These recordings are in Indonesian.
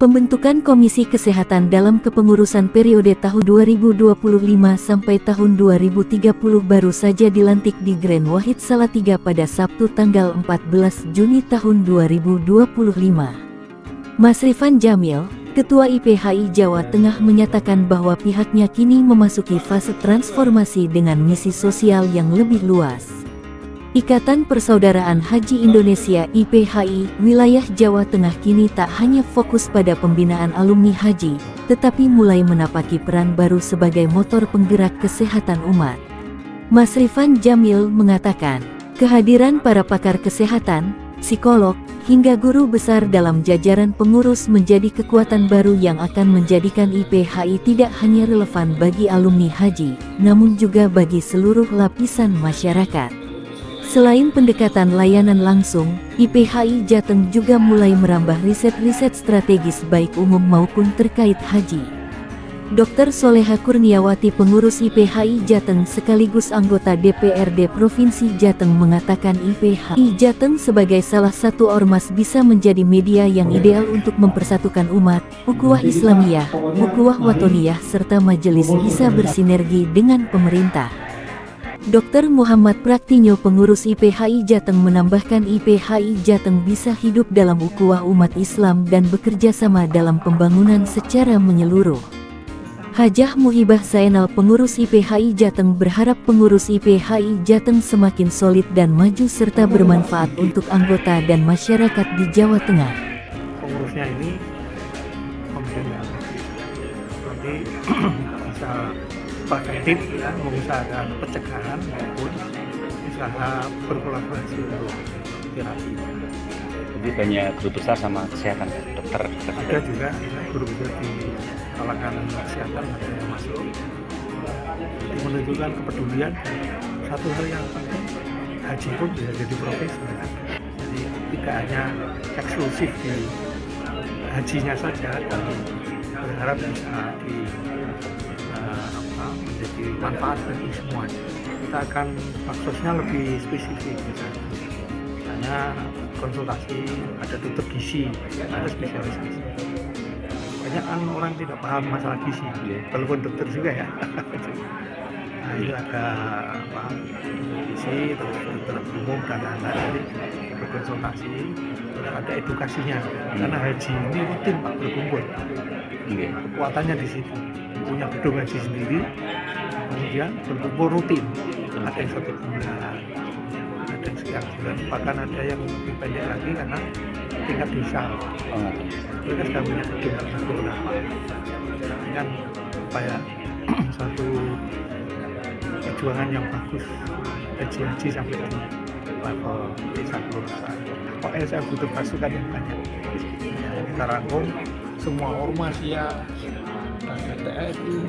Pembentukan Komisi Kesehatan dalam kepengurusan periode tahun 2025 sampai tahun 2030 baru saja dilantik di Grand Wahid Salatiga pada Sabtu tanggal 14 Juni tahun 2025. Mas Rifan Jamil, Ketua IPHI Jawa Tengah menyatakan bahwa pihaknya kini memasuki fase transformasi dengan misi sosial yang lebih luas. Ikatan Persaudaraan Haji Indonesia IPHI wilayah Jawa Tengah kini tak hanya fokus pada pembinaan alumni haji, tetapi mulai menapaki peran baru sebagai motor penggerak kesehatan umat. Mas Rifan Jamil mengatakan, kehadiran para pakar kesehatan, psikolog, hingga guru besar dalam jajaran pengurus menjadi kekuatan baru yang akan menjadikan IPHI tidak hanya relevan bagi alumni haji, namun juga bagi seluruh lapisan masyarakat. Selain pendekatan layanan langsung, IPHI Jateng juga mulai merambah riset-riset strategis baik umum maupun terkait haji. Dr. Soleha Kurniawati, pengurus IPHI Jateng sekaligus anggota DPRD Provinsi Jateng mengatakan IPHI Jateng sebagai salah satu ormas bisa menjadi media yang ideal untuk mempersatukan umat, ukhuwah Islamiyah, ukhuwah Watoniyah serta majelis bisa bersinergi dengan pemerintah. Dr. Muhammad Praktinyo, pengurus IPHI Jateng menambahkan IPHI Jateng bisa hidup dalam ukhuwah umat Islam dan bekerja sama dalam pembangunan secara menyeluruh. Hajah Muhibah Zainal, pengurus IPHI Jateng berharap pengurus IPHI Jateng semakin solid dan maju serta bermanfaat untuk anggota dan masyarakat di Jawa Tengah. Pengurusnya ini pembinaan, nanti bisa preventif ya, mengusahakan pencegahan maupun usaha berkolaborasi untuk terapi. Jadi banyak guru besar sama kesehatan, dokter. Ada juga guru besar di kalangan kesehatan ada yang masuk. Jadi menunjukkan kepedulian. Satu hal yang penting, haji pun bisa jadi profesi. Jadi tidak hanya eksklusif di hajinya saja, dan berharap bisa menjadi manfaat bagi semuanya. Kita akan maksudnya lebih spesifik, misalnya konsultasi, ada dokter gizi, ada spesialisasi. Banyak kan orang tidak paham masalah gizi, walaupun dokter juga ya. Nah, itu ada dokter gizi, terus dokter umum dan lain-lain, jadi berkonsultasi, terus ada edukasinya. Karena haji ini rutin Pak berkumpul, kekuatannya di situ. Punya gedung haji sendiri, kemudian berkumpul rutin, ada yang 1 bulan, ada yang sekian bulan, bahkan ada yang lebih banyak lagi karena tingkat desa. Mereka sudah punya gedung beberapa. Ini kan supaya satu perjuangan yang bagus haji sampai di level desa kelurahan. Pokoknya saya butuh pasukan yang banyak. Kita rangkum semua ormas ya. TNI,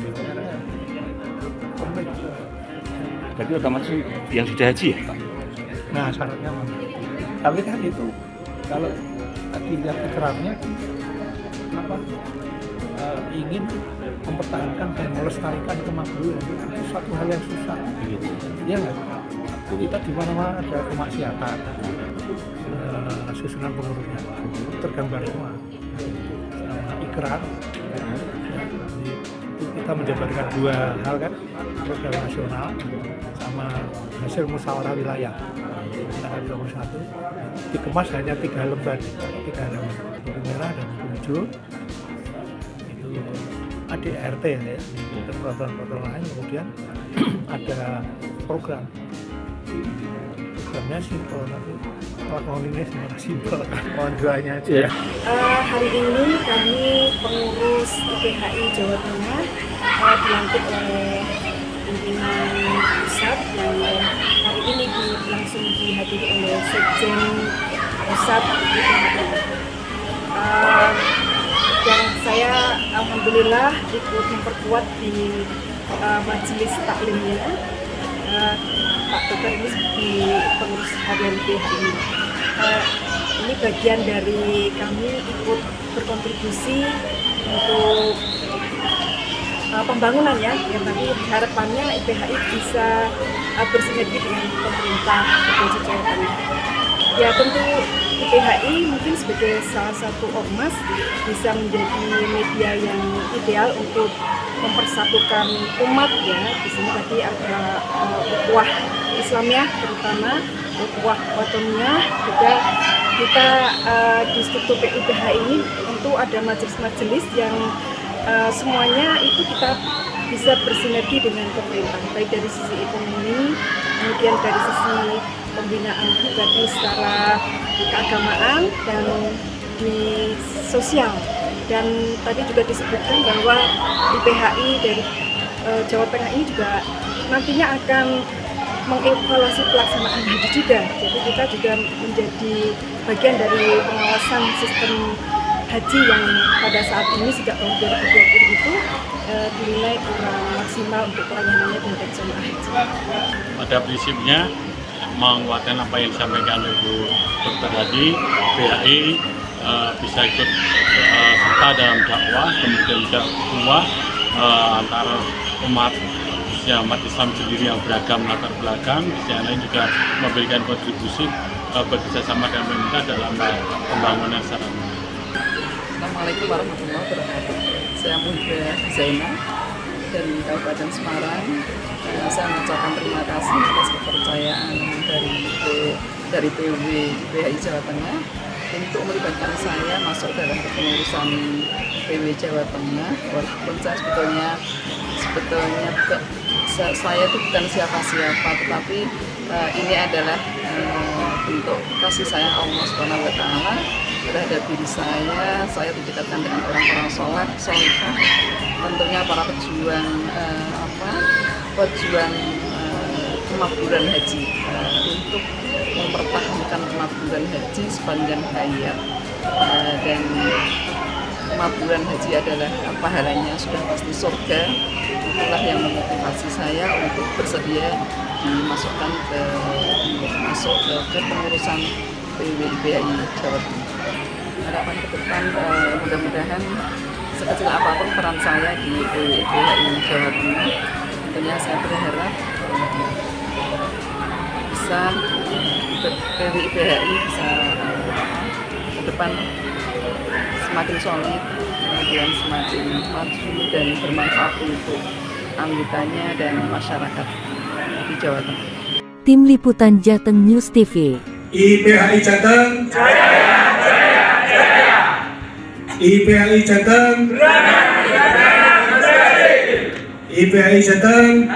DPR, Berarti otomatis yang sudah haji ya, Pak? Nah, syaratnya tapi kan itu kalau dilihat ikrarnya apa ingin mempertahankan dan melestarikan kemajuan itu suatu hal yang susah. Iya nggak? Kita di mana-mana ada kemaksiatan, susunan pengurusnya tergambar semua. Ikrar. Kita menjabarkan 2 hal kan, program nasional sama hasil musyawarah wilayah tanggal 21 dikemas hanya 3 lembar, 3 lembar, buku merah dan buku hijau itu ADRT ya, dan program lain. Kemudian ada programnya simpel, tapi lakonnya sebenarnya simpel, mohon doanya aja. Hari ini kami pengurus IPHI Jawa Tengah dilantik oleh pimpinan pusat yang hari ini langsung dihadiri oleh Sekjen Pusat IPHI. Dan saya alhamdulillah ikut memperkuat di majelis taklimnya. Pak Dokter ini di pengurus harian IPHI. Ini bagian dari kami ikut berkontribusi untuk pembangunan ya, yang nanti harapannya IPHI bisa bersinergi dengan pemerintah Provinsi Jawa Tengah. Ya tentu IPHI mungkin sebagai salah satu ormas bisa menjadi media yang ideal untuk mempersatukan umat ya. Di sini tadi ada ukhuwah Islamiyah terutama, ukhuwah Watoniyah, juga kita di struktur IPHI ini tentu ada majelis-majelis yang semuanya itu kita bisa bersinergi dengan pemerintah, baik dari sisi ekonomi, kemudian dari sisi pembinaan pribadi secara keagamaan dan di sosial. Dan tadi juga disebutkan bahwa IPHI dari Jawa Tengah ini juga nantinya akan mengevaluasi pelaksanaan haji juga. Jadi kita juga menjadi bagian dari pengawasan sistem haji yang pada saat ini sejak tahun 2020 itu dinilai kurang maksimal untuk pelayanannya terhadap jemaah haji. Pada prinsipnya menguatkan apa yang disampaikan Ibu Dr. Hadi, IPHI bisa ikut serta dalam dakwah, kemudian juga ukhuwah antara umat Islam sendiri yang beragam latar belakang. Di sisi lain juga memberikan kontribusi bekerjasama dengan pemerintah dalam pembangunan secara umum. Assalamualaikum warahmatullahi wabarakatuh. Saya Muhibah Zainal dari Kabupaten Semarang. Saya mengucapkan terima kasih atas kepercayaan dari PW IPHI Jawa Tengah untuk melibatkan saya masuk dalam kepengurusan PW Jawa Tengah. Walaupun saya sebetulnya saya itu bukan siapa-siapa, tetapi ini adalah bentuk kasih sayang Allah SWT terhadap diri saya didekatkan dengan orang-orang solehah, tentunya para pejuang kemakmuran haji untuk mempertahankan kemakmuran haji sepanjang hayat, dan kemakmuran haji adalah pahalanya sudah pasti surga. Itulah yang memotivasi saya untuk bersedia dimasukkan ke pengurusan PW IPHI Jawa Tengah. Harapan ke depan mudah-mudahan sekecil apapun peran saya di PW IPHI Jawa Tengah, tentunya saya berharap bisa PW IPHI bisa ke depan semakin solid, kemudian semakin maju dan bermanfaat untuk anggotanya dan masyarakat di Jawa Tengah. Tim Liputan Jateng News TV. IPHI Jateng jaya, jaya, jaya. IPHI Jateng IPHI Jateng